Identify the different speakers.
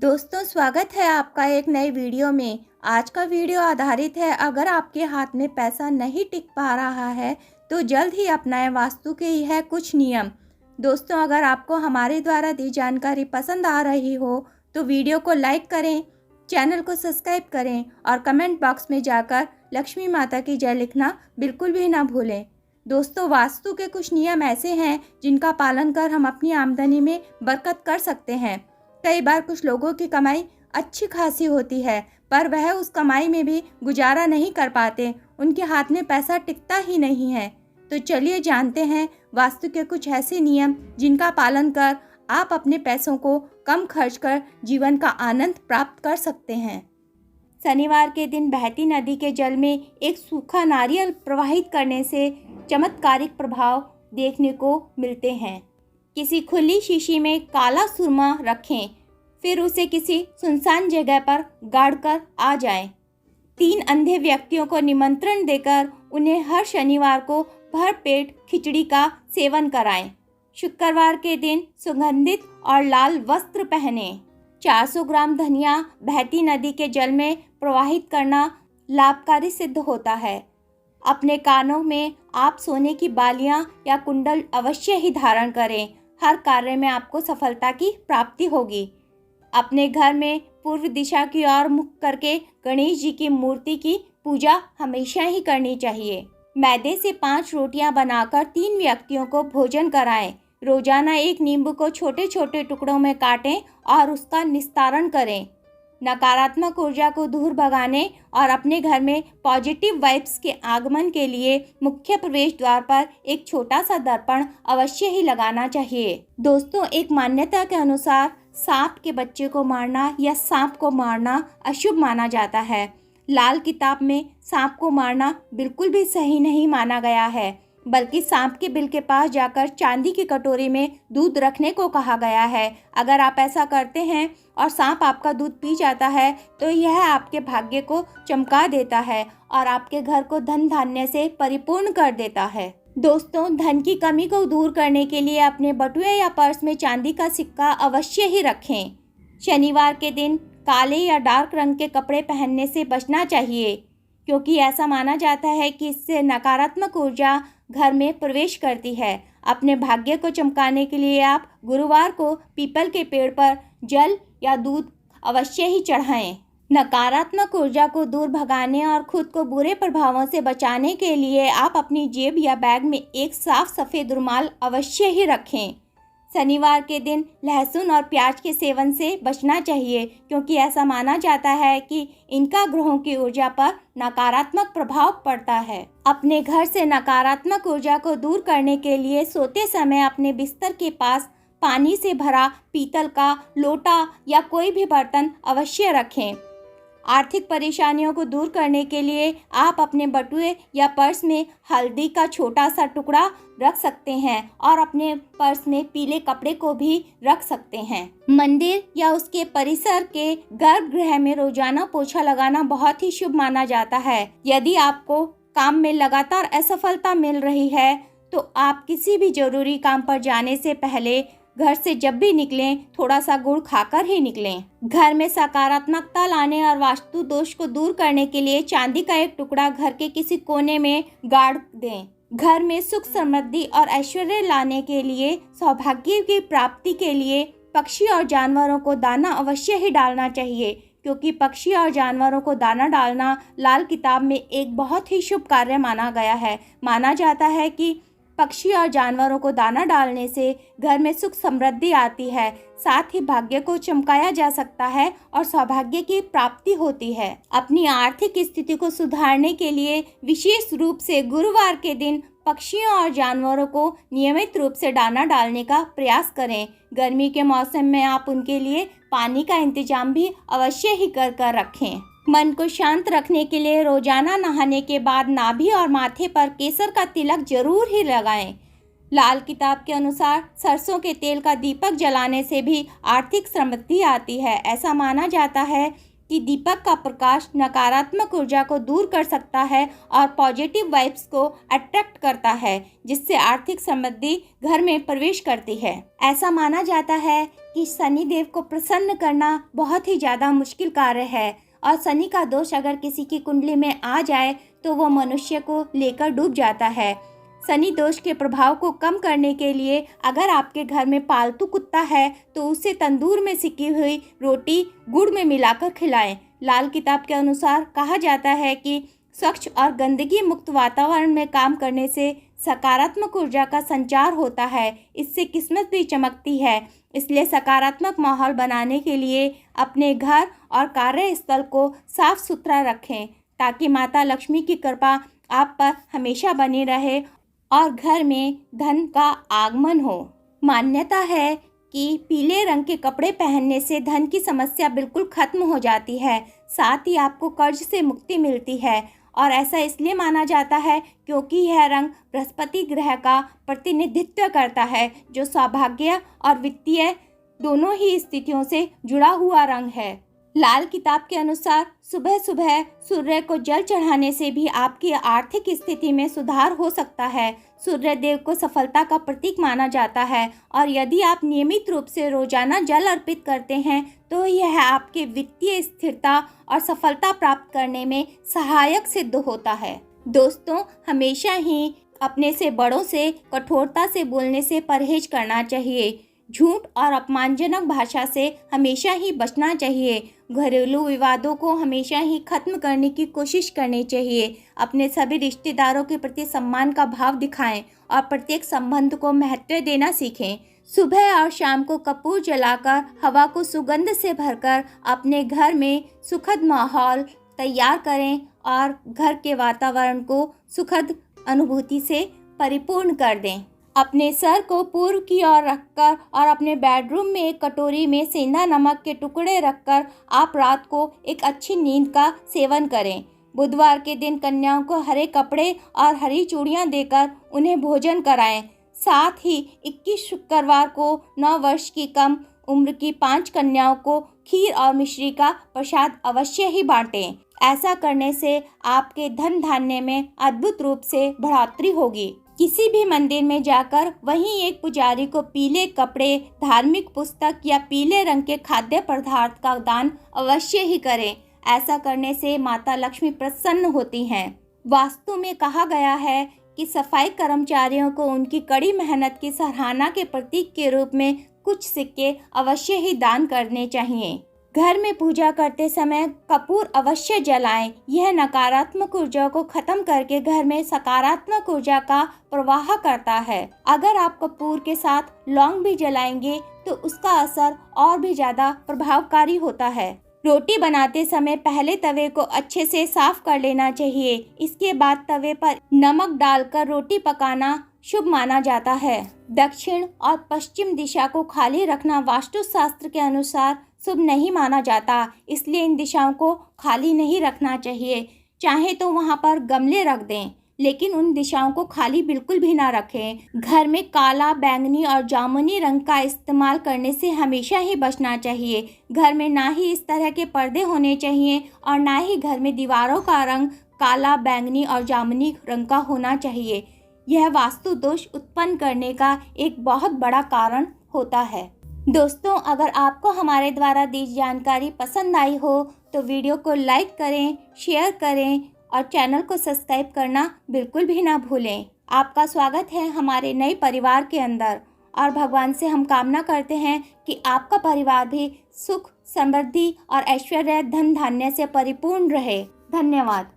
Speaker 1: दोस्तों, स्वागत है आपका एक नई वीडियो में। आज का वीडियो आधारित है, अगर आपके हाथ में पैसा नहीं टिक पा रहा है तो जल्द ही अपनाएं वास्तु के यह कुछ नियम। दोस्तों, अगर आपको हमारे द्वारा दी जानकारी पसंद आ रही हो तो वीडियो को लाइक करें, चैनल को सब्सक्राइब करें और कमेंट बॉक्स में जाकर लक्ष्मी माता की जय लिखना बिल्कुल भी ना भूलें। दोस्तों, वास्तु के कुछ नियम ऐसे हैं जिनका पालन कर हम अपनी आमदनी में बरकत कर सकते हैं। कई बार कुछ लोगों की कमाई अच्छी खासी होती है, पर वह उस कमाई में भी गुजारा नहीं कर पाते, उनके हाथ में पैसा टिकता ही नहीं है। तो चलिए जानते हैं वास्तु के कुछ ऐसे नियम जिनका पालन कर आप अपने पैसों को कम खर्च कर जीवन का आनंद प्राप्त कर सकते हैं। शनिवार के दिन बहती नदी के जल में एक सूखा नारियल प्रवाहित करने से चमत्कारिक प्रभाव देखने को मिलते हैं। किसी खुली शीशी में काला सुरमा रखें, फिर उसे किसी सुनसान जगह पर गाड़कर आ जाएं। 3 अंधे व्यक्तियों को निमंत्रण देकर उन्हें हर शनिवार को भरपेट खिचड़ी का सेवन कराएं। शुक्रवार के दिन सुगंधित और लाल वस्त्र पहनें। 400 ग्राम धनिया बहती नदी के जल में प्रवाहित करना लाभकारी सिद्ध होता है। अपने कानों में आप सोने की बालियां या कुंडल अवश्य ही धारण करें। हर कार्य में आपको सफलता की प्राप्ति होगी। अपने घर में पूर्व दिशा की ओर मुख करके गणेश जी की मूर्ति की पूजा हमेशा ही करनी चाहिए। मैदे से 5 रोटियां बनाकर 3 व्यक्तियों को भोजन कराएं। रोजाना एक नींबू को छोटे छोटे टुकड़ों में काटें और उसका निस्तारण करें। नकारात्मक ऊर्जा को दूर भगाने और अपने घर में पॉजिटिव वाइब्स के आगमन के लिए मुख्य प्रवेश द्वार पर एक छोटा सा दर्पण अवश्य ही लगाना चाहिए। दोस्तों, एक मान्यता के अनुसार सांप के बच्चे को मारना या सांप को मारना अशुभ माना जाता है। लाल किताब में सांप को मारना बिल्कुल भी सही नहीं माना गया है, बल्कि सांप के बिल के पास जाकर चांदी की कटोरी में दूध रखने को कहा गया है। अगर आप ऐसा करते हैं और सांप आपका दूध पी जाता है तो यह आपके भाग्य को चमका देता है और आपके घर को धन धान्य से परिपूर्ण कर देता है। दोस्तों, धन की कमी को दूर करने के लिए अपने बटुए या पर्स में चांदी का सिक्का अवश्य ही रखें। शनिवार के दिन काले या डार्क रंग के कपड़े पहनने से बचना चाहिए, क्योंकि ऐसा माना जाता है कि इससे नकारात्मक ऊर्जा घर में प्रवेश करती है। अपने भाग्य को चमकाने के लिए आप गुरुवार को पीपल के पेड़ पर जल या दूध अवश्य ही चढ़ाएं। नकारात्मक ऊर्जा को दूर भगाने और खुद को बुरे प्रभावों से बचाने के लिए आप अपनी जेब या बैग में एक साफ सफ़ेद रुमाल अवश्य ही रखें। शनिवार के दिन लहसुन और प्याज के सेवन से बचना चाहिए, क्योंकि ऐसा माना जाता है कि इनका ग्रहों की ऊर्जा पर नकारात्मक प्रभाव पड़ता है। अपने घर से नकारात्मक ऊर्जा को दूर करने के लिए सोते समय अपने बिस्तर के पास पानी से भरा पीतल का लोटा या कोई भी बर्तन अवश्य रखें। आर्थिक परेशानियों को दूर करने के लिए आप अपने बटुए या पर्स में हल्दी का छोटा सा टुकड़ा रख सकते हैं और अपने पर्स में पीले कपड़े को भी रख सकते हैं। मंदिर या उसके परिसर के गर्भगृह में रोजाना पोछा लगाना बहुत ही शुभ माना जाता है। यदि आपको काम में लगातार असफलता मिल रही है तो आप किसी भी जरूरी काम पर जाने से पहले घर से जब भी निकलें थोड़ा सा गुड़ खाकर ही निकलें। घर में सकारात्मकता लाने और वास्तु दोष को दूर करने के लिए चांदी का एक टुकड़ा घर के किसी कोने में गाड़ दें। घर में सुख समृद्धि और ऐश्वर्य लाने के लिए, सौभाग्य की प्राप्ति के लिए पक्षी और जानवरों को दाना अवश्य ही डालना चाहिए, क्योंकि पक्षी और जानवरों को दाना डालना लाल किताब में एक बहुत ही शुभ कार्य माना गया है। माना जाता है कि पक्षी और जानवरों को दाना डालने से घर में सुख समृद्धि आती है, साथ ही भाग्य को चमकाया जा सकता है और सौभाग्य की प्राप्ति होती है। अपनी आर्थिक स्थिति को सुधारने के लिए विशेष रूप से गुरुवार के दिन पक्षियों और जानवरों को नियमित रूप से दाना डालने का प्रयास करें। गर्मी के मौसम में आप उनके लिए पानी का इंतजाम भी अवश्य ही कर रखें। मन को शांत रखने के लिए रोजाना नहाने के बाद नाभि और माथे पर केसर का तिलक जरूर ही लगाएं। लाल किताब के अनुसार सरसों के तेल का दीपक जलाने से भी आर्थिक समृद्धि आती है। ऐसा माना जाता है कि दीपक का प्रकाश नकारात्मक ऊर्जा को दूर कर सकता है और पॉजिटिव वाइब्स को अट्रैक्ट करता है, जिससे आर्थिक समृद्धि घर में प्रवेश करती है। ऐसा माना जाता है कि शनि देव को प्रसन्न करना बहुत ही ज़्यादा मुश्किल कार्य है और शनि का दोष अगर किसी की कुंडली में आ जाए तो वो मनुष्य को लेकर डूब जाता है। शनि दोष के प्रभाव को कम करने के लिए अगर आपके घर में पालतू कुत्ता है तो उसे तंदूर में सिकी हुई रोटी गुड़ में मिलाकर खिलाएं। लाल किताब के अनुसार कहा जाता है कि स्वच्छ और गंदगी मुक्त वातावरण में काम करने से सकारात्मक ऊर्जा का संचार होता है, इससे किस्मत भी चमकती है। इसलिए सकारात्मक माहौल बनाने के लिए अपने घर और कार्यस्थल को साफ सुथरा रखें ताकि माता लक्ष्मी की कृपा आप पर हमेशा बनी रहे और घर में धन का आगमन हो। मान्यता है कि पीले रंग के कपड़े पहनने से धन की समस्या बिल्कुल खत्म हो जाती है, साथ ही आपको कर्ज से मुक्ति मिलती है। और ऐसा इसलिए माना जाता है क्योंकि यह रंग बृहस्पति ग्रह का प्रतिनिधित्व करता है, जो सौभाग्य और वित्तीय दोनों ही स्थितियों से जुड़ा हुआ रंग है। लाल किताब के अनुसार सुबह सुबह सूर्य को जल चढ़ाने से भी आपकी आर्थिक स्थिति में सुधार हो सकता है। सूर्य देव को सफलता का प्रतीक माना जाता है और यदि आप नियमित रूप से रोजाना जल अर्पित करते हैं तो यह आपके वित्तीय स्थिरता और सफलता प्राप्त करने में सहायक सिद्ध होता है। दोस्तों, हमेशा ही अपने से बड़ों से कठोरता से बोलने से परहेज करना चाहिए। झूठ और अपमानजनक भाषा से हमेशा ही बचना चाहिए। घरेलू विवादों को हमेशा ही खत्म करने की कोशिश करनी चाहिए। अपने सभी रिश्तेदारों के प्रति सम्मान का भाव दिखाएं और प्रत्येक संबंध को महत्व देना सीखें। सुबह और शाम को कपूर जलाकर हवा को सुगंध से भरकर अपने घर में सुखद माहौल तैयार करें और घर के वातावरण को सुखद अनुभूति से परिपूर्ण कर दें। अपने सर को पूर्व की ओर रखकर और अपने बेडरूम में एक कटोरी में सेंधा नमक के टुकड़े रखकर आप रात को एक अच्छी नींद का सेवन करें। बुधवार के दिन कन्याओं को हरे कपड़े और हरी चूड़ियां देकर उन्हें भोजन कराएं। साथ ही 21 शुक्रवार को 9 वर्ष की कम उम्र की 5 कन्याओं को खीर और मिश्री का प्रसाद अवश्य ही बांटें। ऐसा करने से आपके धन धान्य में अद्भुत रूप से बढ़ोतरी होगी। किसी भी मंदिर में जाकर वहीं एक पुजारी को पीले कपड़े, धार्मिक पुस्तक या पीले रंग के खाद्य पदार्थ का दान अवश्य ही करें। ऐसा करने से माता लक्ष्मी प्रसन्न होती हैं। वास्तु में कहा गया है कि सफाई कर्मचारियों को उनकी कड़ी मेहनत की सराहना के प्रतीक के रूप में कुछ सिक्के अवश्य ही दान करने चाहिए। घर में पूजा करते समय कपूर अवश्य जलाएं। यह नकारात्मक ऊर्जा को खत्म करके घर में सकारात्मक ऊर्जा का प्रवाह करता है। अगर आप कपूर के साथ लौंग भी जलाएंगे तो उसका असर और भी ज्यादा प्रभावकारी होता है। रोटी बनाते समय पहले तवे को अच्छे से साफ कर लेना चाहिए। इसके बाद तवे पर नमक डालकर रोटी पकाना शुभ माना जाता है। दक्षिण और पश्चिम दिशा को खाली रखना वास्तुशास्त्र के अनुसार शुभ नहीं माना जाता, इसलिए इन दिशाओं को खाली नहीं रखना चाहिए। चाहे तो वहां पर गमले रख दें, लेकिन उन दिशाओं को खाली बिल्कुल भी ना रखें। घर में काला, बैंगनी और जामुनी रंग का इस्तेमाल करने से हमेशा ही बचना चाहिए। घर में ना ही इस तरह के पर्दे होने चाहिए और ना ही घर में दीवारों का रंग काला, बैंगनी और जामुनी रंग का होना चाहिए। यह वास्तु दोष उत्पन्न करने का एक बहुत बड़ा कारण होता है। दोस्तों, अगर आपको हमारे द्वारा दी जानकारी पसंद आई हो तो वीडियो को लाइक करें, शेयर करें और चैनल को सब्सक्राइब करना बिल्कुल भी ना भूलें। आपका स्वागत है हमारे नए परिवार के अंदर और भगवान से हम कामना करते हैं कि आपका परिवार भी सुख, समृद्धि और ऐश्वर्य, धन धान्य से परिपूर्ण रहे। धन्यवाद।